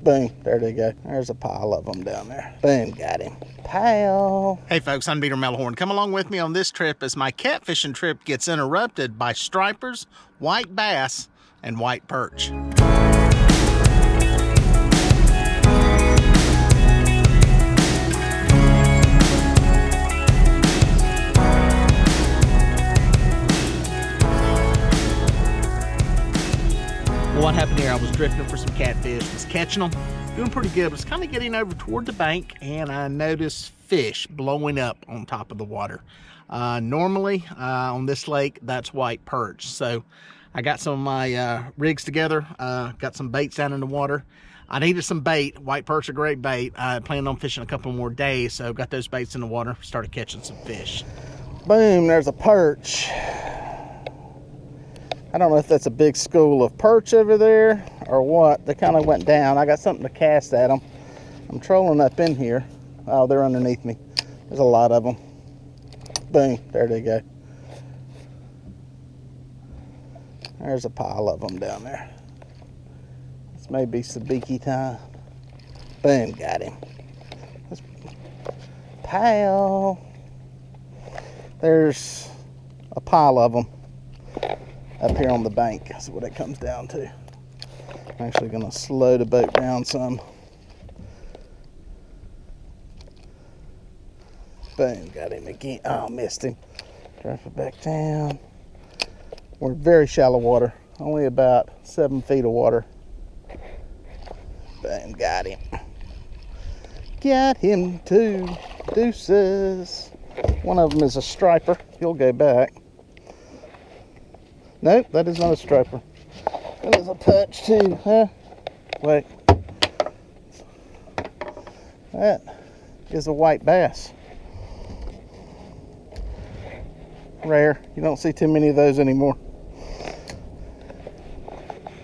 Boom, there they go. There's a pile of them down there. Boom, got him. Pile. Hey folks, I'm Peter Melhorn. Come along with me on this trip as my catfishing trip gets interrupted by stripers, white bass, and white perch. What happened here, I was drifting for some catfish, was catching them, doing pretty good, was kind of getting over toward the bank, and I noticed fish blowing up on top of the water. Normally on this lake, that's white perch. So I got some of my rigs together, got some baits down in the water. I needed some bait. White perch are great bait. I planned on fishing a couple more days, so got those baits in the water, started catching some fish. Boom, there's a perch. I don't know if that's a big school of perch over there or what. They kind of went down. I got something to cast at them. I'm trolling up in here. Oh, they're underneath me. There's a lot of them. Boom, there they go. There's a pile of them down there. This may be sabiki time. Boom, got him. Pile. There's a pile of them up here on the bank. That's what it comes down to. I'm actually going to slow the boat down some. Boom, got him again. Oh, missed him. Drop it back down. We're in very shallow water, only about 7 feet of water. Boom, got him. Got him too. Deuces. One of them is a striper. He'll go back. Nope, that is not a striper. That is a perch too, huh? Wait. That is a white bass. Rare. You don't see too many of those anymore.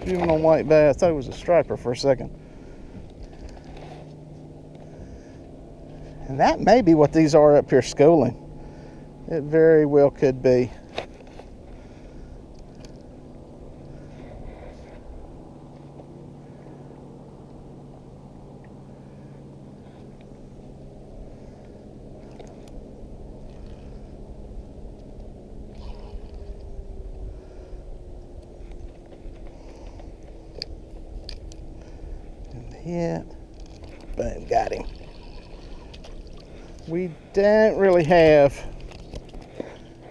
Even on white bass, I thought it was a striper for a second. And that may be what these are up here schooling. It very well could be. Hit. Boom, got him. We don't really have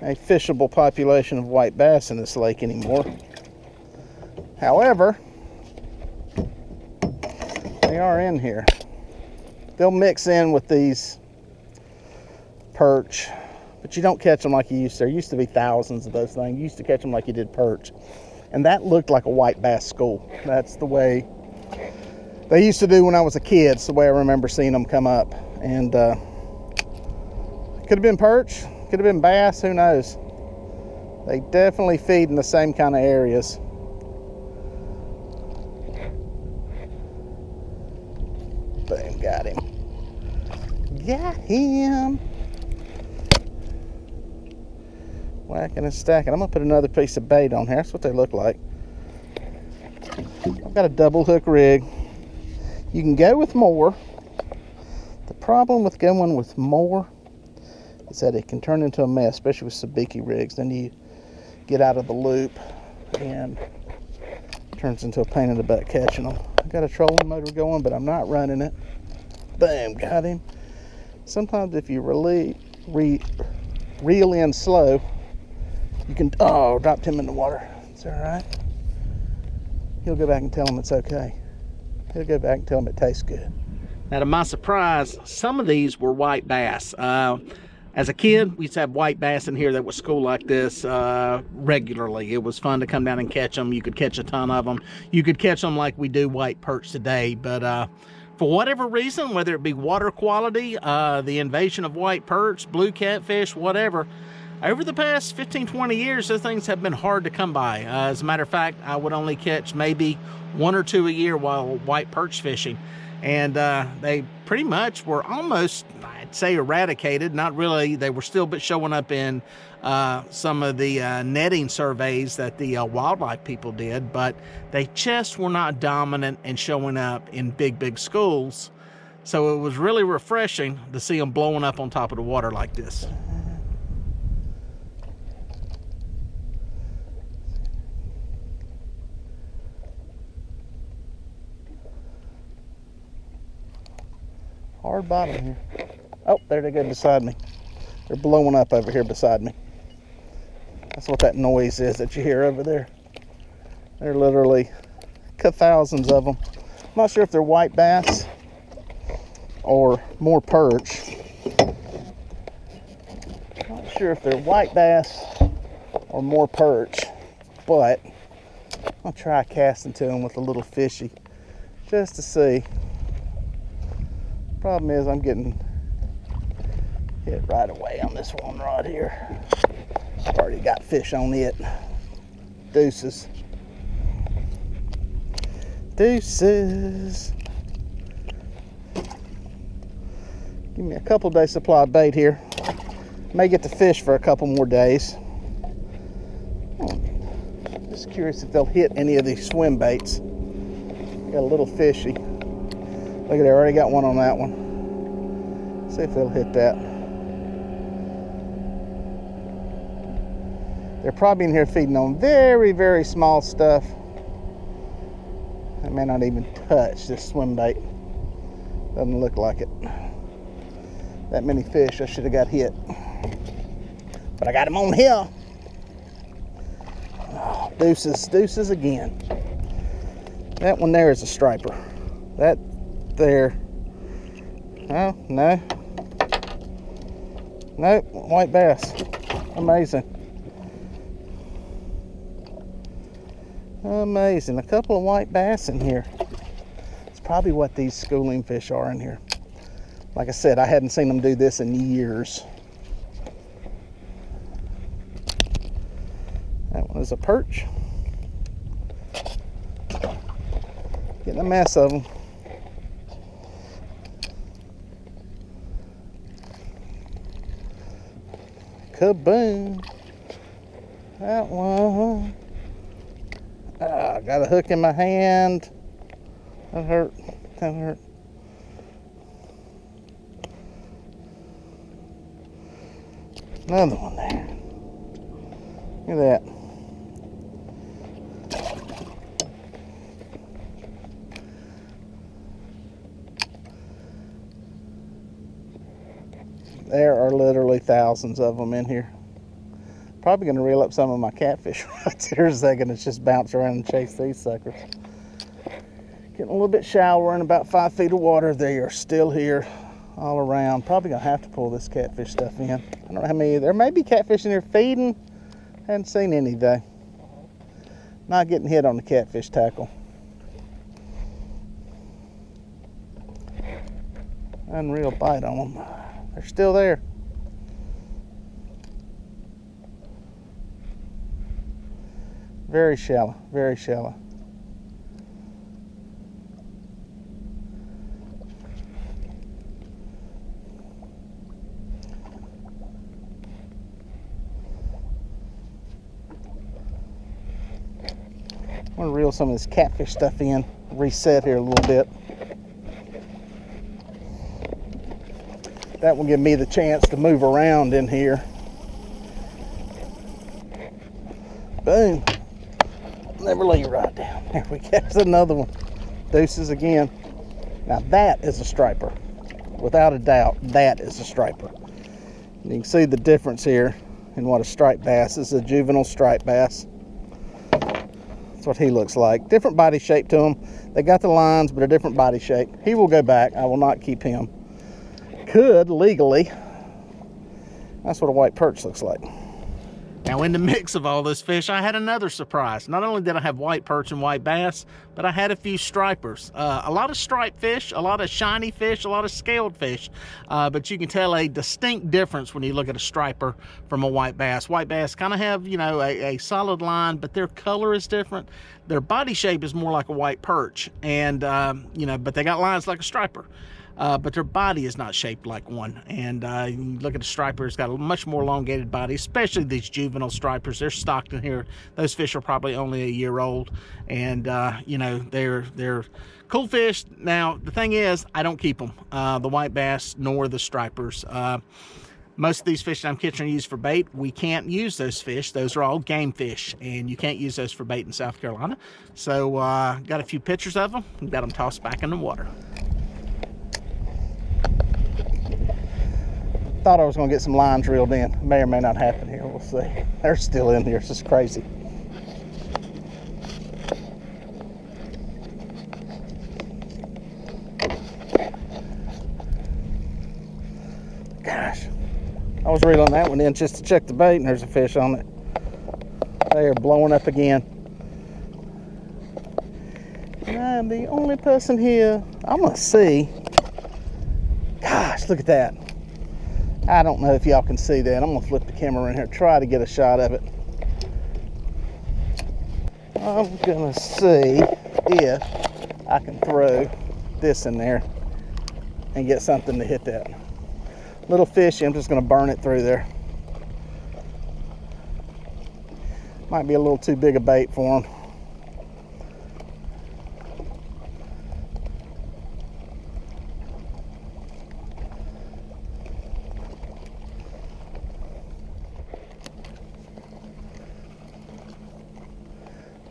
a fishable population of white bass in this lake anymore. However, they are in here. They'll mix in with these perch, but you don't catch them like you used to. There used to be thousands of those things. You used to catch them like you did perch. And that looked like a white bass school. That's the way they used to do when I was a kid. It's the way I remember seeing them come up. And could have been perch, could have been bass, who knows. They definitely feed in the same kind of areas. Boom, got him. Got him. Whacking and stacking. I'm gonna put another piece of bait on here. That's what they look like. I've got a double hook rig. You can go with more. The problem with going with more is that it can turn into a mess, especially with sabiki rigs. Then you get out of the loop and it turns into a pain in the butt catching them. I've got a trolling motor going, but I'm not running it. Boom, got him. Sometimes if you reel in slow, you can, oh, dropped him in the water. It's all right. He'll go back and tell him it's okay. He'll go back and tell him it tastes good. Now, to my surprise, some of these were white bass. As a kid, we used to have white bass in here that would school like this regularly. It was fun to come down and catch them. You could catch a ton of them. You could catch them like we do white perch today. But for whatever reason, whether it be water quality, the invasion of white perch, blue catfish, whatever, Over the past 15, 20 years, those things have been hard to come by. As a matter of fact, I would only catch maybe 1 or 2 a year while white perch fishing. And they pretty much were almost, I'd say, eradicated. Not really. They were still showing up in some of the netting surveys that the wildlife people did, but they just were not dominant and showing up in big schools. So it was really refreshing to see them blowing up on top of the water like this. Hard bottom here. Oh, there they go beside me. They're blowing up over here beside me. That's what that noise is that you hear over there. They're literally thousands of them. I'm not sure if they're white bass or more perch. Not sure if they're white bass or more perch, but I'll try casting to them with a little fishy just to see. Problem is I'm getting hit right away on this one rod here. I've already got fish on it. Deuces. Deuces. Give me a couple days supply of bait here. May get to fish for a couple more days. Just curious if they'll hit any of these swim baits. Got a little fishy. Look at it, I already got one on that one. See if they'll hit that. They're probably in here feeding on very small stuff. I may not even touch this swim bait. Doesn't look like it. That many fish, I should have got hit. But I got them on here. Oh, deuces again. That one there is a striper. That there. Oh, no. Nope, white bass. Amazing. Amazing. A couple of white bass in here. It's probably what these schooling fish are in here. Like I said, I hadn't seen them do this in years. That one is a perch. Getting a mess of them. Kaboom. That one. I got a hook in my hand. That hurt. That hurt. Another one there. Look at that. There are literally thousands of them in here. Probably going to reel up some of my catfish rods here in a second. It's just bounce around and chase these suckers. Getting a little bit shallower in about 5 feet of water. They are still here all around. Probably going to have to pull this catfish stuff in. I don't know how many. There may be catfish in here feeding. Haven't seen any though. Not getting hit on the catfish tackle. Unreal bite on them. They're still there. Very shallow, very shallow. I'm gonna reel some of this catfish stuff in, reset here a little bit. That will give me the chance to move around in here. Boom. Never lay your rod down. There we go. There's another one. Deuces again. Now that is a striper. Without a doubt, that is a striper. And you can see the difference here in what a striped bass is. A juvenile striped bass. That's what he looks like. Different body shape to him. They got the lines, but a different body shape. He will go back. I will not keep him. Could legally. That's what a white perch looks like. Now, in the mix of all those fish, I had another surprise. Not only did I have white perch and white bass, but I had a few stripers. A lot of striped fish, a lot of shiny fish, a lot of scaled fish. But you can tell a distinct difference when you look at a striper from a white bass. White bass kind of have, you know, a solid line, but their color is different. Their body shape is more like a white perch, and you know, but they got lines like a striper. But their body is not shaped like one. And you look at the striper, it's got a much more elongated body, especially these juvenile stripers. They're stocked in here. Those fish are probably only a year old, and you know, they're cool fish. Now, the thing is, I don't keep them, the white bass nor the stripers. Most of these fish that I'm catching are used for bait. We can't use those fish. Those are all game fish, and you can't use those for bait in South Carolina. So got a few pictures of them and got them tossed back in the water. Thought I was going to get some lines reeled in. May or may not happen here. We'll see. They're still in here. It's just crazy. Gosh. I was reeling that one in just to check the bait, and there's a fish on it. They are blowing up again. And I'm the only person here. I'm going to see. Gosh, look at that. I don't know if y'all can see that. I'm gonna flip the camera in here, try to get a shot of it. I'm gonna see if I can throw this in there and get something to hit that. Little fishy, I'm just gonna burn it through there. Might be a little too big a bait for them.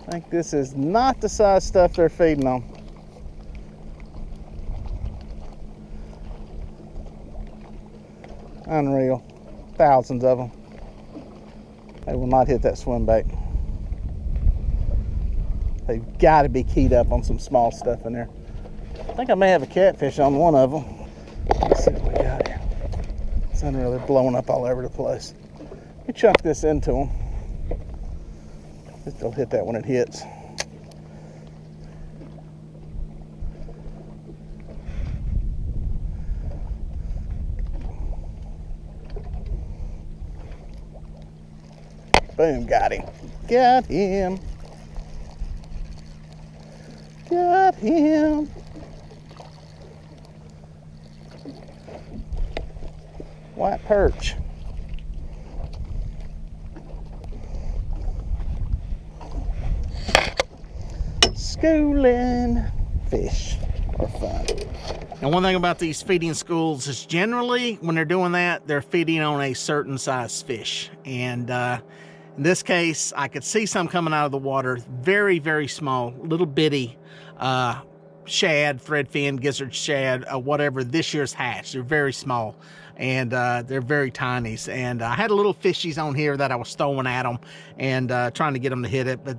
I think this is not the size stuff they're feeding on. Unreal. Thousands of them. They will not hit that swim bait. They've got to be keyed up on some small stuff in there. I think I may have a catfish on one of them. Let's see what we got here. It's unreal. They're blowing up all over the place. Let me chuck this into them. They'll hit that when it hits. Boom, got him. Got him. Got him. White perch. Schooling fish are fun. And one thing about these feeding schools is generally when they're doing that, they're feeding on a certain size fish. And in this case, I could see some coming out of the water, very, very small, little bitty shad, threadfin, gizzard shad, whatever, this year's hatch. They're very small, and they're very tiny. And I had a little fishies on here that I was throwing at them and trying to get them to hit it. But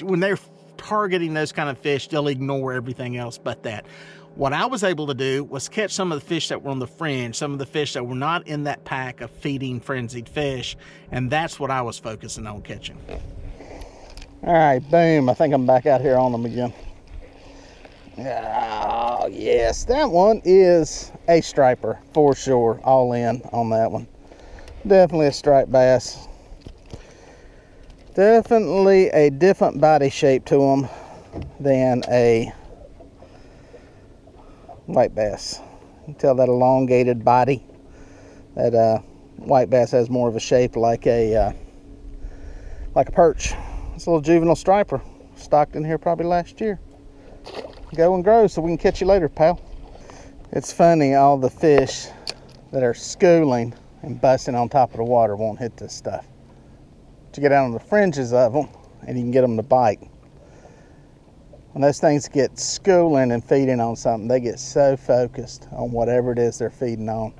when they're targeting those kind of fish, they'll ignore everything else but that. What I was able to do was catch some of the fish that were on the fringe, some of the fish that were not in that pack of feeding frenzied fish, and that's what I was focusing on catching. All right, boom. I think I'm back out here on them again. Oh, yes. That one is a striper for sure. All in on that one. Definitely a striped bass. Definitely a different body shape to them than a white bass. You can tell that elongated body. That white bass has more of a shape like a perch. It's a little juvenile striper, stocked in here probably last year. Go and grow so we can catch you later, pal. It's funny, all the fish that are schooling and busting on top of the water won't hit this stuff. But you get out on the fringes of them and you can get them to bite. When those things get schooling and feeding on something, they get so focused on whatever it is they're feeding on.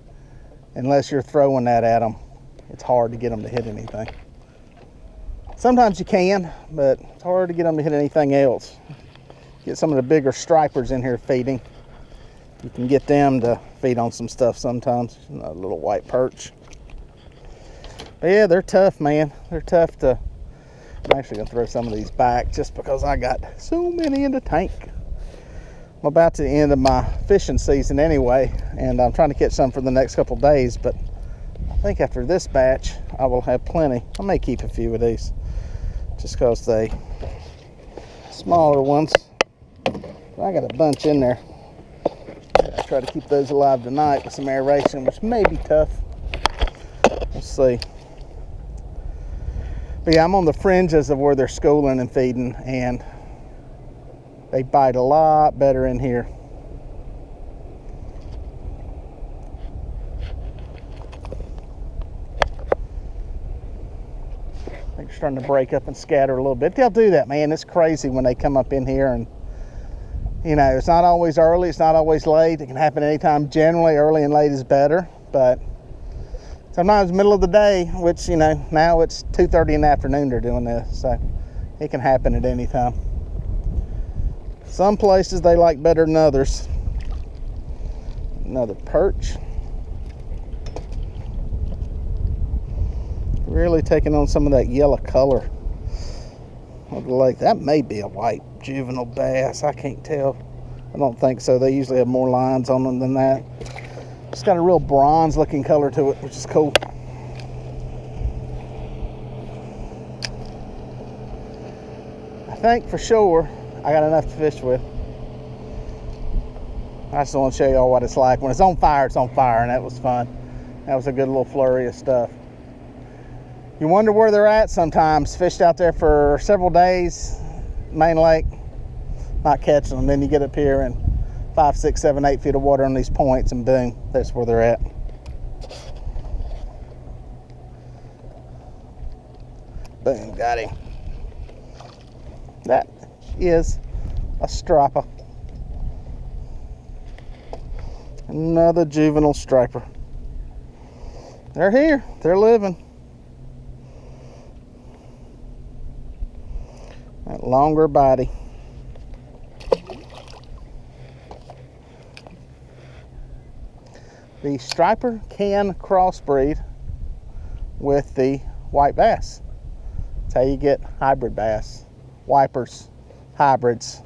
Unless you're throwing that at them, it's hard to get them to hit anything. Sometimes you can, but it's hard to get them to hit anything else. Get some of the bigger stripers in here feeding. You can get them to feed on some stuff sometimes. A little white perch. But yeah, they're tough, man. They're tough to... I'm actually going to throw some of these back just because I got so many in the tank. I'm about to the end of my fishing season anyway, and I'm trying to catch some for the next couple days, but I think after this batch, I will have plenty. I may keep a few of these just because they smaller ones. I got a bunch in there. I try to keep those alive tonight with some aeration, which may be tough. We'll see. But yeah, I'm on the fringes of where they're schooling and feeding, and they bite a lot better in here. They're starting to break up and scatter a little bit. They'll do that, man. It's crazy when they come up in here, and you know, it's not always early, it's not always late. It can happen anytime. Generally, early and late is better, but sometimes middle of the day, which, you know, now it's 2:30 in the afternoon they're doing this, so it can happen at any time. Some places they like better than others. Another perch. Really taking on some of that yellow color of the lake. That may be a white juvenile bass. I can't tell. I don't think so. They usually have more lines on them than that. It's got a real bronze looking color to it, which is cool. I think for sure I got enough to fish with. I just want to show y'all what it's like. When it's on fire, and that was fun. That was a good little flurry of stuff. You wonder where they're at sometimes. Fished out there for several days, main lake, not catching them. Then you get up here and 5, 6, 7, 8 feet of water on these points, and boom, that's where they're at. Boom, got him. That is a striper. Another juvenile striper. They're here, they're living. That longer body. The striper can crossbreed with the white bass. That's how you get hybrid bass. Wipers, hybrids.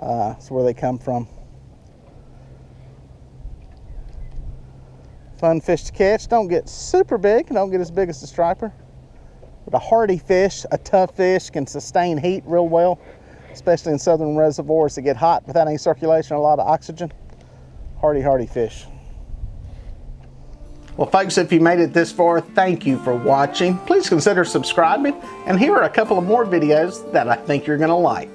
That's where they come from. Fun fish to catch. Don't get super big. Don't get as big as the striper. But a hardy fish, a tough fish, can sustain heat real well, especially in southern reservoirs that get hot without any circulation, a lot of oxygen. Hardy fish. Well, folks, if you made it this far, thank you for watching. Please consider subscribing, and here are a couple of more videos that I think you're going to like.